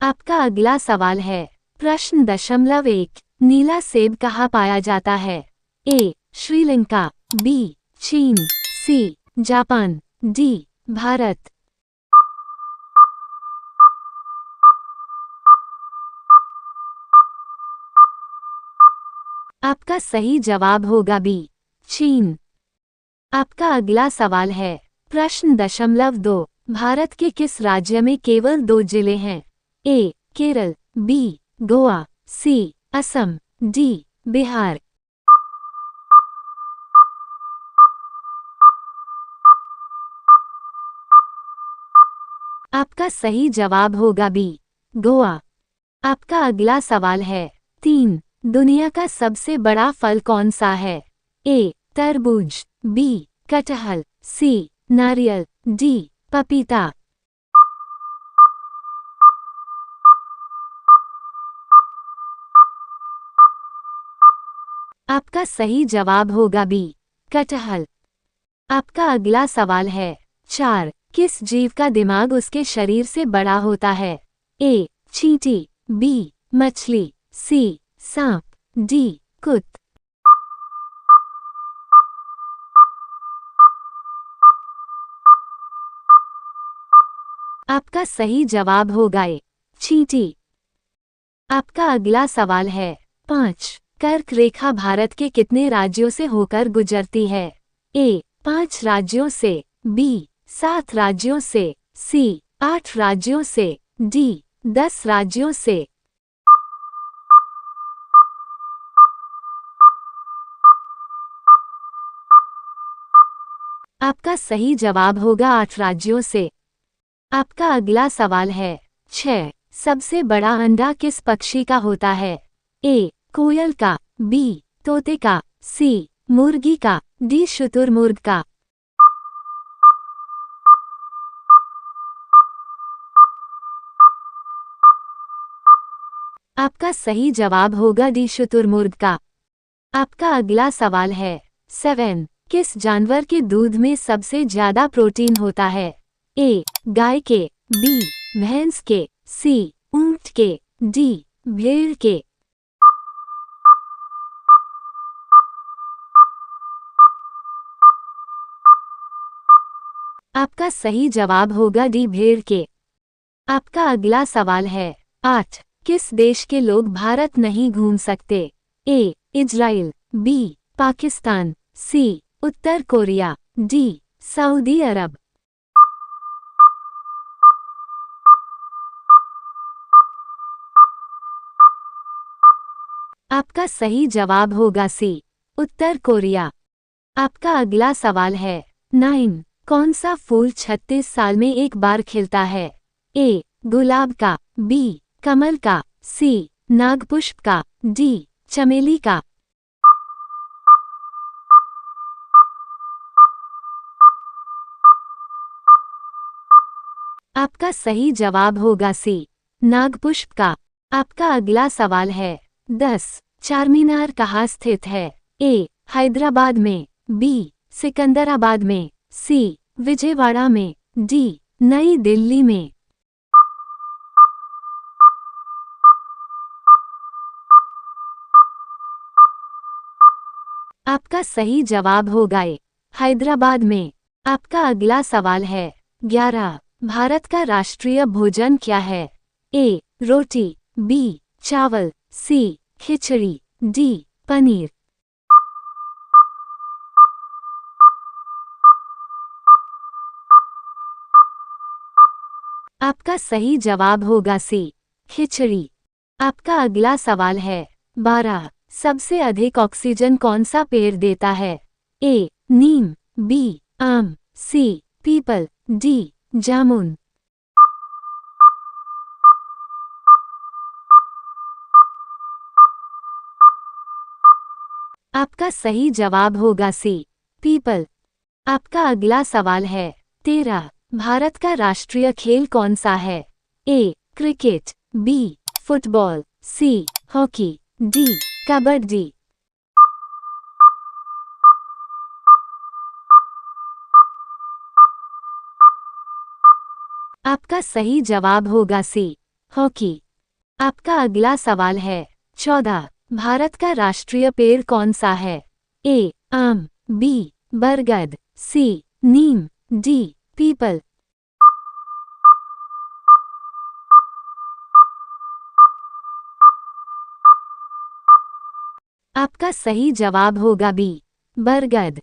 आपका अगला सवाल है प्रश्न दशमलव एक, नीला सेब कहाँ पाया जाता है? ए श्रीलंका, बी चीन, सी जापान, डी भारत। आपका सही जवाब होगा बी चीन। आपका अगला सवाल है प्रश्न दशमलव दो, भारत के किस राज्य में केवल 2 जिले हैं? ए केरल, बी गोवा, सी असम, डी बिहार। आपका सही जवाब होगा बी गोवा। आपका अगला सवाल है 3, दुनिया का सबसे बड़ा फल कौन सा है? ए तरबूज, बी कटहल, सी नारियल, डी पपीता। आपका सही जवाब होगा बी कटहल। आपका अगला सवाल है 4, किस जीव का दिमाग उसके शरीर से बड़ा होता है? ए चींटी, बी मछली, सी सांप, डी कुत्ता। आपका सही जवाब होगा ए चींटी। आपका अगला सवाल है 5, कर्क रेखा भारत के कितने राज्यों से होकर गुजरती है? ए 5 राज्यों से, बी 7 राज्यों से, सी 8 राज्यों से, डी 10 राज्यों से। आपका सही जवाब होगा 8 राज्यों से। आपका अगला सवाल है 6, सबसे बड़ा अंडा किस पक्षी का होता है? ए कोयल का, बी तोते का, सी मुर्गी का, डी शुतुरमुर्ग का। आपका सही जवाब होगा डी शुतुरमुर्ग का। आपका अगला सवाल है 7, किस जानवर के दूध में सबसे ज्यादा प्रोटीन होता है? ए गाय के, बी भैंस के, सी ऊंट के, डी भेड़ के। आपका सही जवाब होगा डी भेड़ के। आपका अगला सवाल है 8, किस देश के लोग भारत नहीं घूम सकते? ए इजराइल, बी पाकिस्तान, सी उत्तर कोरिया, डी सऊदी अरब। आपका सही जवाब होगा सी उत्तर कोरिया। आपका अगला सवाल है 9, कौन सा फूल 36 साल में एक बार खिलता है? ए गुलाब का, बी कमल का, सी नागपुष्प का, डी चमेली का। आपका सही जवाब होगा सी नागपुष्प का। आपका अगला सवाल है 10, चारमीनार कहाँ स्थित है? ए हैदराबाद में, बी सिकंदराबाद में, सी विजयवाड़ा में, डी नई दिल्ली में। आपका सही जवाब होगा ए हैदराबाद में। आपका अगला सवाल है 11, भारत का राष्ट्रीय भोजन क्या है? ए रोटी, बी चावल, सी खिचड़ी, डी पनीर। आपका सही जवाब होगा सी खिचड़ी। आपका अगला सवाल है 12, सबसे अधिक ऑक्सीजन कौन सा पेड़ देता है? ए नीम, बी आम, सी पीपल, डी जामुन। आपका सही जवाब होगा सी पीपल। आपका अगला सवाल है 13, भारत का राष्ट्रीय खेल कौन सा है? A cricket, B football, C hockey, D kabaddi. आपका सही जवाब होगा सी हॉकी। आपका अगला सवाल है 14। भारत का राष्ट्रीय पेड़ कौन सा है? ए आम, बी बरगद, सी नीम, डी पीपल। आपका सही जवाब होगा बी बरगद।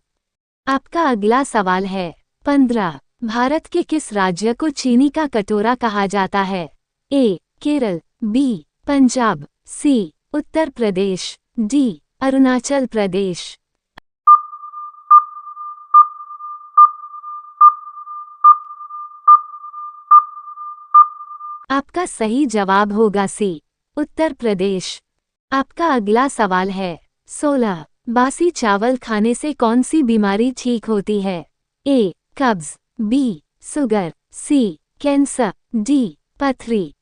आपका अगला सवाल है 15। भारत के किस राज्य को चीनी का कटोरा कहा जाता है? ए केरल, बी पंजाब, सी उत्तर प्रदेश, डी अरुणाचल प्रदेश। आपका सही जवाब होगा सी उत्तर प्रदेश। आपका अगला सवाल है 16। बासी चावल खाने से कौन सी बीमारी ठीक होती है? ए कब्ज, बी शुगर, सी कैंसर, डी पथरी।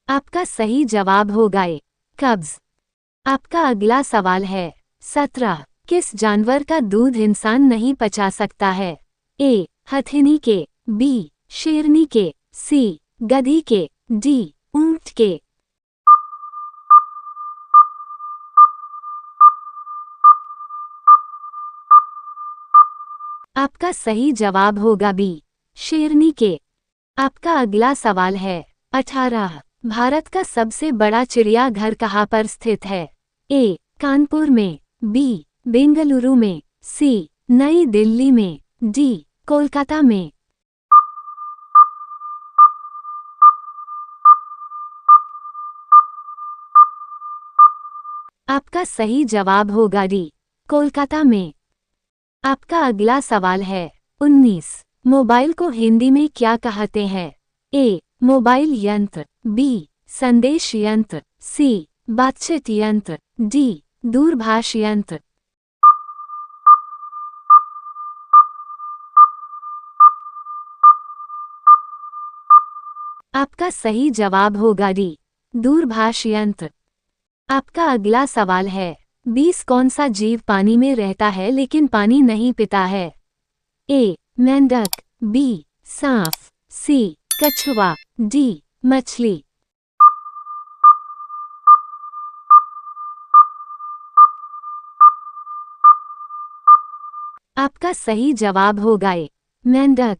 आपका सही जवाब होगा ए कब्ज। आपका अगला सवाल है 17। किस जानवर का दूध इंसान नहीं पचा सकता है? ए हथिनी के, बी शेरनी के, सी गधी के, डी ऊंट के। आपका सही जवाब होगा बी शेरनी के। आपका अगला सवाल है 18। भारत का सबसे बड़ा चिड़ियाघर कहाँ पर स्थित है? ए कानपुर में, बी बेंगलुरु में, सी नई दिल्ली में, डी कोलकाता में। आपका सही जवाब होगा डी कोलकाता में। आपका अगला सवाल है 19। मोबाइल को हिंदी में क्या कहते हैं? ए मोबाइल यंत्र, बी संदेश यंत्र, सी बातचीत यंत्र, डी दूरभाष यंत्र। आपका सही जवाब होगा डी दूरभाष यंत्र। आपका अगला सवाल है 20। कौन सा जीव पानी में रहता है लेकिन पानी नहीं पीता है? ए मेंढक, बी सांप, सी कछुआ, डी मछली। आपका सही जवाब होगा ए मेंढक।